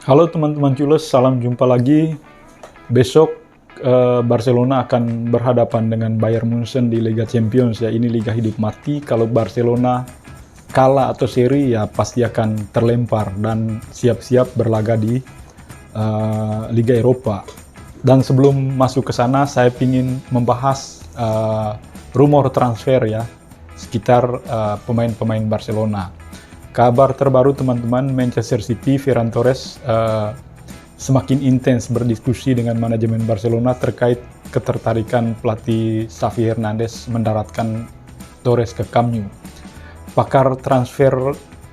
Halo teman-teman Culus, salam jumpa lagi. Besok Barcelona akan berhadapan dengan Bayern Munchen di Liga Champions ya. Ini liga hidup mati. Kalau Barcelona kalah atau seri ya pasti akan terlempar dan siap-siap berlaga di Liga Eropa. Dan sebelum masuk ke sana, saya ingin membahas rumor transfer ya sekitar pemain-pemain Barcelona. Kabar terbaru teman-teman, Manchester City, Ferran Torres semakin intens berdiskusi dengan manajemen Barcelona terkait ketertarikan pelatih Xavi Hernandez mendaratkan Torres ke Camp Nou. Pakar transfer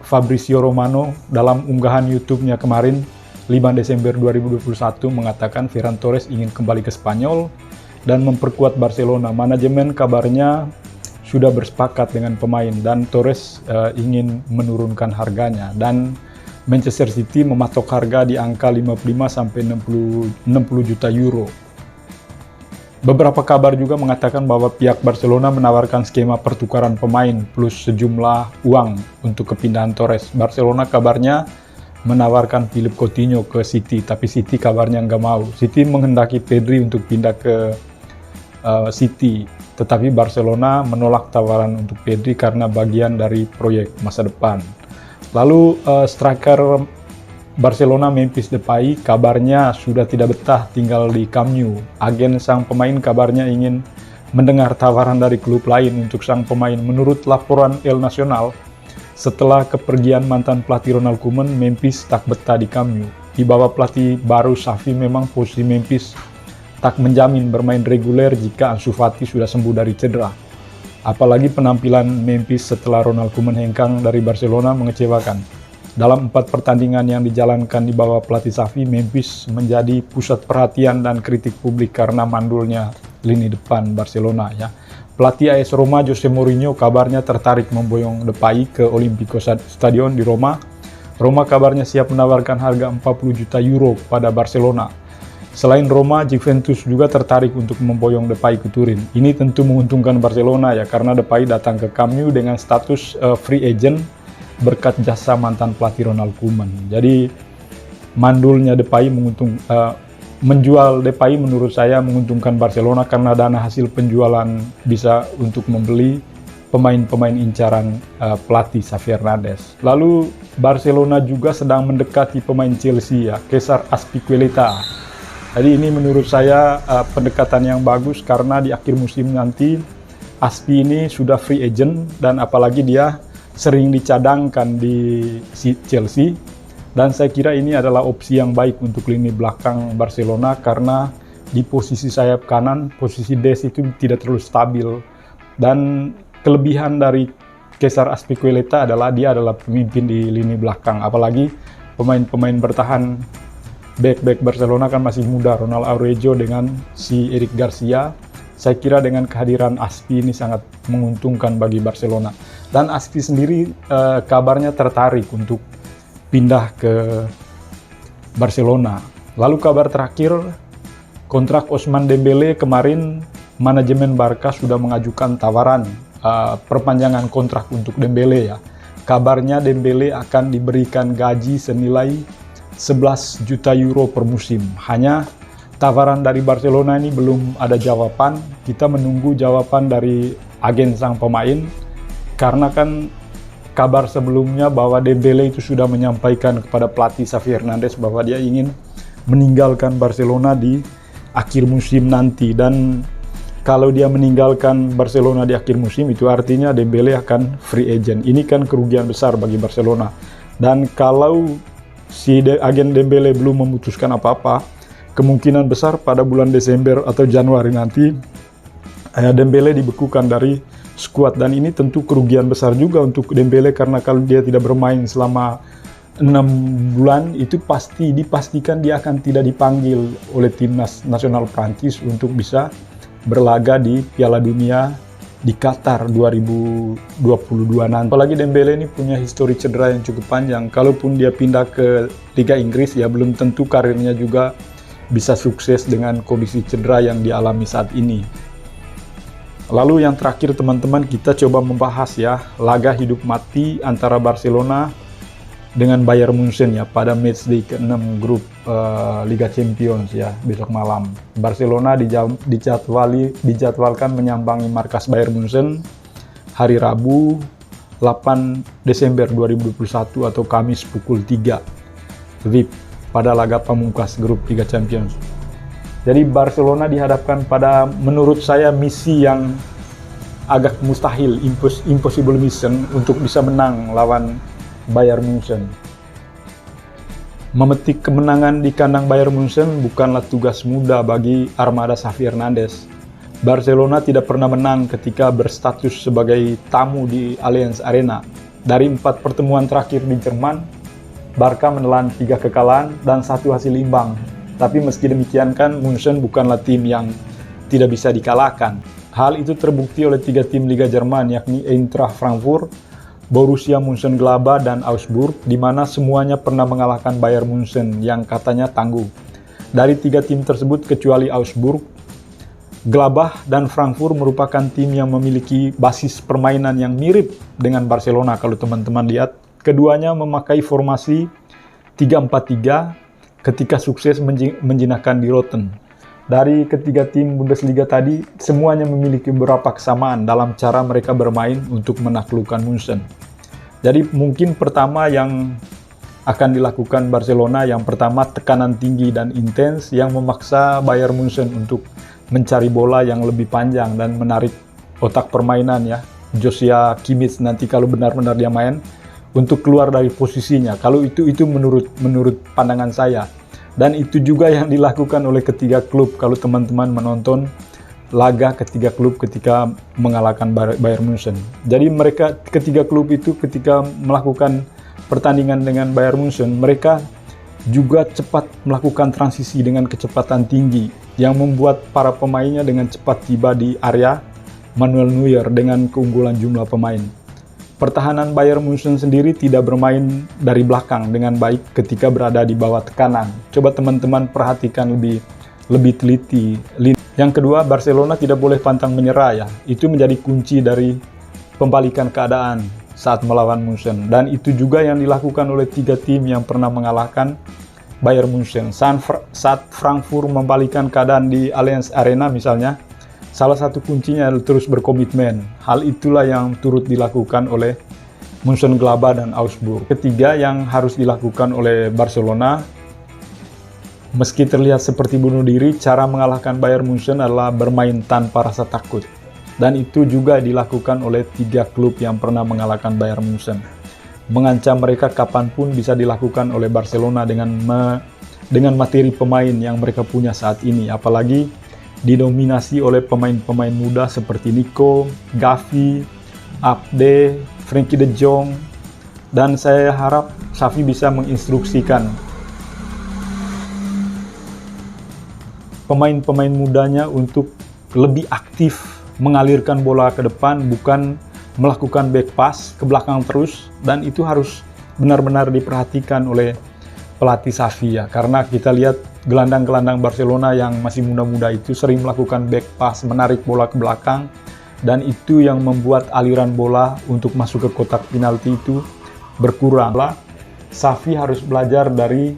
Fabrizio Romano dalam unggahan YouTube-nya kemarin 5 Desember 2021 mengatakan Ferran Torres ingin kembali ke Spanyol dan memperkuat Barcelona. Manajemen kabarnya sudah bersepakat dengan pemain dan Torres ingin menurunkan harganya, dan Manchester City mematok harga di angka 55 sampai 60 juta euro. Beberapa kabar juga mengatakan bahwa pihak Barcelona menawarkan skema pertukaran pemain plus sejumlah uang untuk kepindahan Torres. Barcelona kabarnya menawarkan Philippe Coutinho ke City, tapi City kabarnya nggak mau. City menghendaki Pedri untuk pindah ke City, tetapi Barcelona menolak tawaran untuk Pedri karena bagian dari proyek masa depan. Lalu striker Barcelona Memphis Depay kabarnya sudah tidak betah tinggal di Camp Nou. Agen sang pemain kabarnya ingin mendengar tawaran dari klub lain untuk sang pemain. Menurut laporan El Nacional, setelah kepergian mantan pelatih Ronald Koeman, Memphis tak betah di Camp Nou. Di bawah pelatih baru Xavi memang posisi Memphis tak menjamin bermain reguler jika Ansu Fati sudah sembuh dari cedera. Apalagi penampilan Memphis setelah Ronald Koeman hengkang dari Barcelona mengecewakan. Dalam 4 pertandingan yang dijalankan di bawah pelatih Xavi, Memphis menjadi pusat perhatian dan kritik publik karena mandulnya lini depan Barcelona ya. Pelatih AS Roma Jose Mourinho kabarnya tertarik memboyong Depay ke Olimpico Stadion di Roma. Roma kabarnya siap menawarkan harga 40 juta euro pada Barcelona. Selain Roma, Juventus juga tertarik untuk memboyong Depay ke Turin. Ini tentu menguntungkan Barcelona ya, karena Depay datang ke Camp Nou dengan status free agent berkat jasa mantan pelatih Ronald Koeman. Jadi mandulnya Depay menjual Depay menurut saya menguntungkan Barcelona karena dana hasil penjualan bisa untuk membeli pemain-pemain incaran pelatih Xavi Hernandez. Lalu Barcelona juga sedang mendekati pemain Chelsea ya, Cesar Azpilicueta. Jadi ini menurut saya pendekatan yang bagus karena di akhir musim nanti Aspi ini sudah free agent dan apalagi dia sering dicadangkan di Chelsea, dan saya kira ini adalah opsi yang baik untuk lini belakang Barcelona karena di posisi sayap kanan posisi Des itu tidak terlalu stabil, dan kelebihan dari Cesar Azpilicueta adalah dia adalah pemimpin di lini belakang, apalagi pemain-pemain bertahan back Barcelona kan masih muda, Ronald Araujo dengan si Eric Garcia. Saya kira dengan kehadiran Aspi ini sangat menguntungkan bagi Barcelona. Dan Aspi sendiri kabarnya tertarik untuk pindah ke Barcelona. Lalu kabar terakhir, kontrak Ousmane Dembele kemarin manajemen Barca sudah mengajukan tawaran perpanjangan kontrak untuk Dembele ya. Kabarnya Dembele akan diberikan gaji senilai 11 juta euro per musim. Hanya tawaran dari Barcelona ini belum ada jawaban. Kita menunggu jawaban dari agen sang pemain, karena kan kabar sebelumnya bahwa Dembele itu sudah menyampaikan kepada pelatih Xavi Hernandez bahwa dia ingin meninggalkan Barcelona di akhir musim nanti, dan kalau dia meninggalkan Barcelona di akhir musim itu artinya Dembele akan free agent. Ini kan kerugian besar bagi Barcelona, dan kalau si agen Dembele belum memutuskan apa-apa, kemungkinan besar pada bulan Desember atau Januari nanti Dembele dibekukan dari skuad, dan ini tentu kerugian besar juga untuk Dembele karena kalau dia tidak bermain selama 6 bulan itu dipastikan dia akan tidak dipanggil oleh timnas nasional Prancis untuk bisa berlaga di Piala Dunia di Qatar 2022 nanti. Apalagi Dembele ini punya histori cedera yang cukup panjang. Kalaupun dia pindah ke Liga Inggris ya belum tentu karirnya juga bisa sukses dengan kondisi cedera yang dialami saat ini. Lalu yang terakhir teman-teman, kita coba membahas ya laga hidup mati antara Barcelona dengan Bayern Munchen ya pada matchday ke-6 grup Liga Champions ya besok malam. Barcelona dijadwalkan menyambangi markas Bayern Munchen hari Rabu 8 Desember 2021 atau Kamis pukul 3 VIP pada laga pamungkas grup Liga Champions. Jadi Barcelona dihadapkan pada menurut saya misi yang agak mustahil, impossible mission untuk bisa menang lawan Bayern Munchen. Memetik kemenangan di kandang Bayern Munchen bukanlah tugas mudah bagi armada Xavi Hernandez. Barcelona tidak pernah menang ketika berstatus sebagai tamu di Allianz Arena. Dari 4 pertemuan terakhir di Jerman, Barca menelan 3 kekalahan dan 1 hasil imbang. Tapi meski demikian kan Munchen bukanlah tim yang tidak bisa dikalahkan. Hal itu terbukti oleh 3 tim Liga Jerman yakni Eintracht Frankfurt, Borussia Mönchengladbach dan Augsburg, di mana semuanya pernah mengalahkan Bayern Munchen yang katanya tangguh. Dari 3 tim tersebut kecuali Augsburg, Gladbach dan Frankfurt merupakan tim yang memiliki basis permainan yang mirip dengan Barcelona. Kalau teman-teman lihat, keduanya memakai formasi 3-4-3 ketika sukses menjinakkan di Rotten. Dari ketiga tim Bundesliga tadi, semuanya memiliki beberapa kesamaan dalam cara mereka bermain untuk menaklukkan Munchen. Jadi mungkin pertama yang akan dilakukan Barcelona, yang pertama tekanan tinggi dan intens yang memaksa Bayern Munchen untuk mencari bola yang lebih panjang dan menarik otak permainan ya. Joshua Kimmich nanti kalau benar-benar dia main untuk keluar dari posisinya. Kalau itu menurut pandangan saya. Dan itu juga yang dilakukan oleh ketiga klub kalau teman-teman menonton laga ketiga klub ketika mengalahkan Bayern Munchen. Jadi mereka ketiga klub itu ketika melakukan pertandingan dengan Bayern Munchen, mereka juga cepat melakukan transisi dengan kecepatan tinggi yang membuat para pemainnya dengan cepat tiba di area Manuel Neuer dengan keunggulan jumlah pemain. Pertahanan Bayern Munchen sendiri tidak bermain dari belakang dengan baik ketika berada di bawah tekanan. Coba teman-teman perhatikan lebih teliti. Yang kedua, Barcelona tidak boleh pantang menyerah ya. Itu menjadi kunci dari pembalikan keadaan saat melawan Munchen. Dan itu juga yang dilakukan oleh 3 tim yang pernah mengalahkan Bayern Munchen. Saat Frankfurt membalikan keadaan di Allianz Arena misalnya, salah satu kuncinya adalah terus berkomitmen. Hal itulah yang turut dilakukan oleh Mönchengladbach dan Augsburg. Ketiga yang harus dilakukan oleh Barcelona, meski terlihat seperti bunuh diri, cara mengalahkan Bayern Munchen adalah bermain tanpa rasa takut. Dan itu juga dilakukan oleh 3 klub yang pernah mengalahkan Bayern Munchen. Mengancam mereka kapanpun bisa dilakukan oleh Barcelona dengan materi pemain yang mereka punya saat ini. Apalagi didominasi oleh pemain-pemain muda seperti Nico, Gavi, Abde, Frenkie de Jong, dan saya harap Xavi bisa menginstruksikan pemain-pemain mudanya untuk lebih aktif mengalirkan bola ke depan, bukan melakukan back pass ke belakang terus, dan itu harus benar-benar diperhatikan oleh pelatih Xavi ya, karena kita lihat gelandang-gelandang Barcelona yang masih muda-muda itu sering melakukan back pass, menarik bola ke belakang, dan itu yang membuat aliran bola untuk masuk ke kotak penalti itu berkurang. Xavi harus belajar dari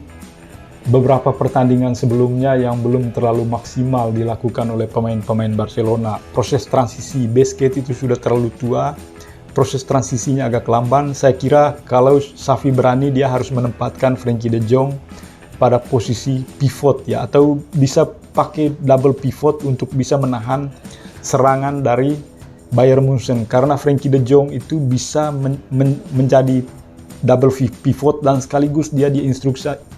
beberapa pertandingan sebelumnya yang belum terlalu maksimal dilakukan oleh pemain-pemain Barcelona. Proses transisi Busquets itu sudah terlalu tua, proses transisinya agak lamban. Saya kira kalau Xavi berani, dia harus menempatkan Frenkie de Jong pada posisi pivot ya, atau bisa pakai double pivot untuk bisa menahan serangan dari Bayern Munchen, karena Frenkie de Jong itu bisa menjadi double pivot dan sekaligus dia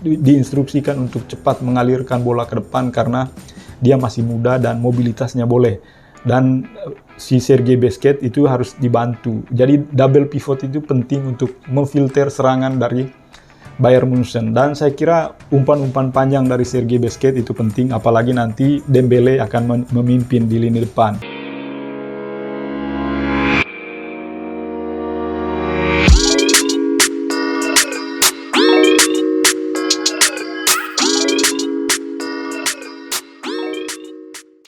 diinstruksikan untuk cepat mengalirkan bola ke depan karena dia masih muda dan mobilitasnya boleh. Dan si Sergei Busquets itu harus dibantu. Jadi double pivot itu penting untuk memfilter serangan dari Bayern Munchen. Dan saya kira umpan-umpan panjang dari Sergei Busquets itu penting, apalagi nanti Dembele akan memimpin di lini depan.